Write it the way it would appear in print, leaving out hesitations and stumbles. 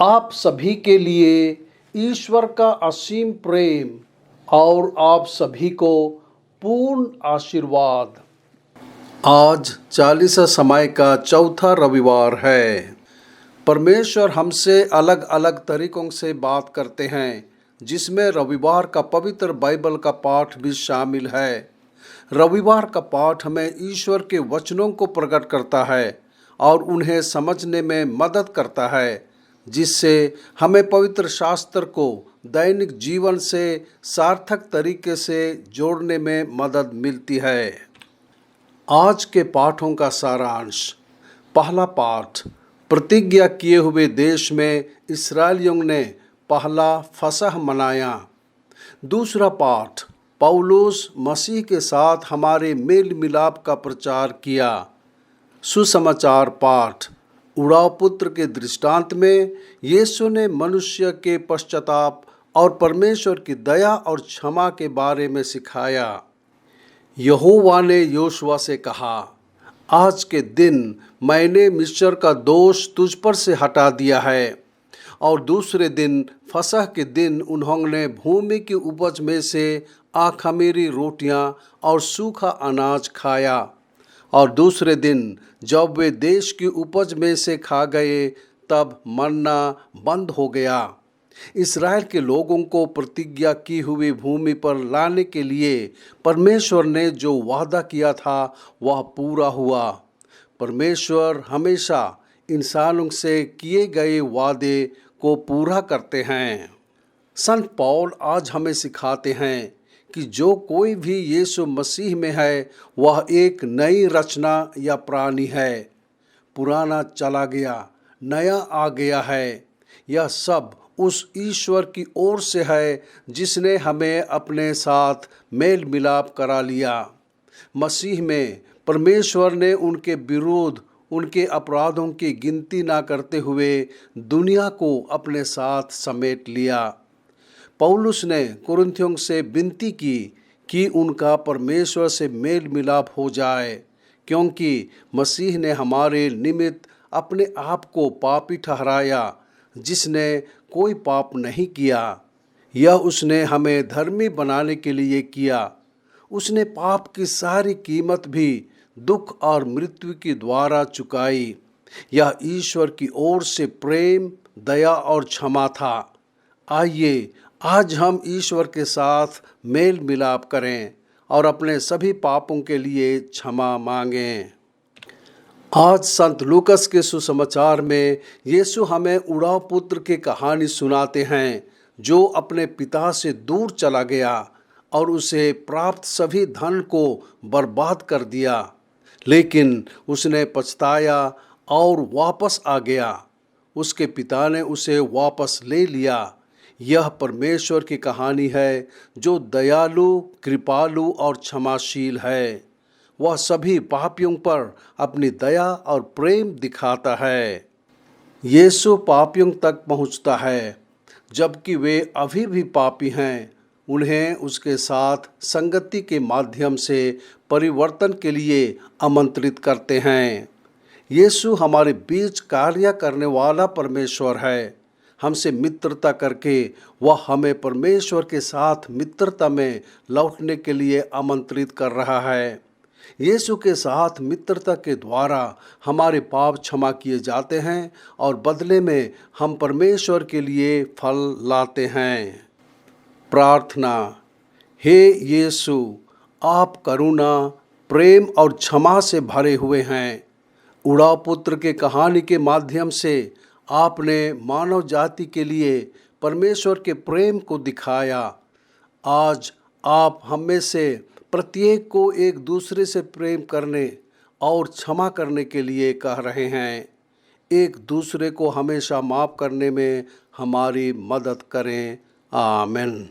आप सभी के लिए ईश्वर का असीम प्रेम और आप सभी को पूर्ण आशीर्वाद। आज 40 समय का चौथा रविवार है। परमेश्वर हमसे अलग अलग तरीकों से बात करते हैं, जिसमें रविवार का पवित्र बाइबल का पाठ भी शामिल है। रविवार का पाठ हमें ईश्वर के वचनों को प्रकट करता है और उन्हें समझने में मदद करता है, जिससे हमें पवित्र शास्त्र को दैनिक जीवन से सार्थक तरीके से जोड़ने में मदद मिलती है। आज के पाठों का सारांश। पहला पाठ, प्रतिज्ञा किए हुए देश में इस्राएलियों ने पहला फसह मनाया। दूसरा पाठ, पौलुस मसीह के साथ हमारे मेल मिलाप का प्रचार किया। सुसमाचार पाठ, उड़ाव पुत्र के दृष्टांत में यीशु ने मनुष्य के पश्चाताप और परमेश्वर की दया और क्षमा के बारे में सिखाया। यहोवा ने योशुआ से कहा, आज के दिन मैंने मिस्र का दोष तुझ पर से हटा दिया है। और दूसरे दिन फसह के दिन उन्होंने भूमि की उपज में से अख़मीरी रोटियां और सूखा अनाज खाया। और दूसरे दिन जब वे देश की उपज में से खा गए, तब मन्ना बंद हो गया। इस्राएल के लोगों को प्रतिज्ञा की हुई भूमि पर लाने के लिए परमेश्वर ने जो वादा किया था वह पूरा हुआ। परमेश्वर हमेशा इंसानों से किए गए वादे को पूरा करते हैं। संत पौल आज हमें सिखाते हैं कि जो कोई भी यीशु मसीह में है वह एक नई रचना या प्राणी है। पुराना चला गया, नया आ गया है। यह सब उस ईश्वर की ओर से है जिसने हमें अपने साथ मेल मिलाप करा लिया। मसीह में परमेश्वर ने उनके विरुद्ध उनके अपराधों की गिनती ना करते हुए दुनिया को अपने साथ समेट लिया। पौलुस ने कुरिन्थियों से विनती की कि उनका परमेश्वर से मेल मिलाप हो जाए, क्योंकि मसीह ने हमारे निमित्त अपने आप को पापी ठहराया, जिसने कोई पाप नहीं किया। यह उसने हमें धर्मी बनाने के लिए किया। उसने पाप की सारी कीमत भी दुख और मृत्यु के द्वारा चुकाई। यह ईश्वर की ओर से प्रेम, दया और क्षमा था। आइए आज हम ईश्वर के साथ मेल मिलाप करें और अपने सभी पापों के लिए क्षमा मांगें। आज संत लूकस के सुसमाचार में यीशु हमें उड़ाव पुत्र की कहानी सुनाते हैं, जो अपने पिता से दूर चला गया और उसे प्राप्त सभी धन को बर्बाद कर दिया, लेकिन उसने पछताया और वापस आ गया। उसके पिता ने उसे वापस ले लिया। यह परमेश्वर की कहानी है, जो दयालु, कृपालु और क्षमाशील है। वह सभी पापियों पर अपनी दया और प्रेम दिखाता है। यीशु पापियों तक पहुंचता है, जबकि वे अभी भी पापी हैं। उन्हें उसके साथ संगति के माध्यम से परिवर्तन के लिए आमंत्रित करते हैं। यीशु हमारे बीच कार्य करने वाला परमेश्वर है। हमसे मित्रता करके वह हमें परमेश्वर के साथ मित्रता में लौटने के लिए आमंत्रित कर रहा है। यीशु के साथ मित्रता के द्वारा हमारे पाप क्षमा किए जाते हैं और बदले में हम परमेश्वर के लिए फल लाते हैं। प्रार्थना। हे यीशु, आप करुणा, प्रेम और क्षमा से भरे हुए हैं। उड़ाव पुत्र के कहानी के माध्यम से आपने मानव जाति के लिए परमेश्वर के प्रेम को दिखाया। आज आप हम में से प्रत्येक को एक दूसरे से प्रेम करने और क्षमा करने के लिए कह रहे हैं। एक दूसरे को हमेशा माफ़ करने में हमारी मदद करें। आमीन।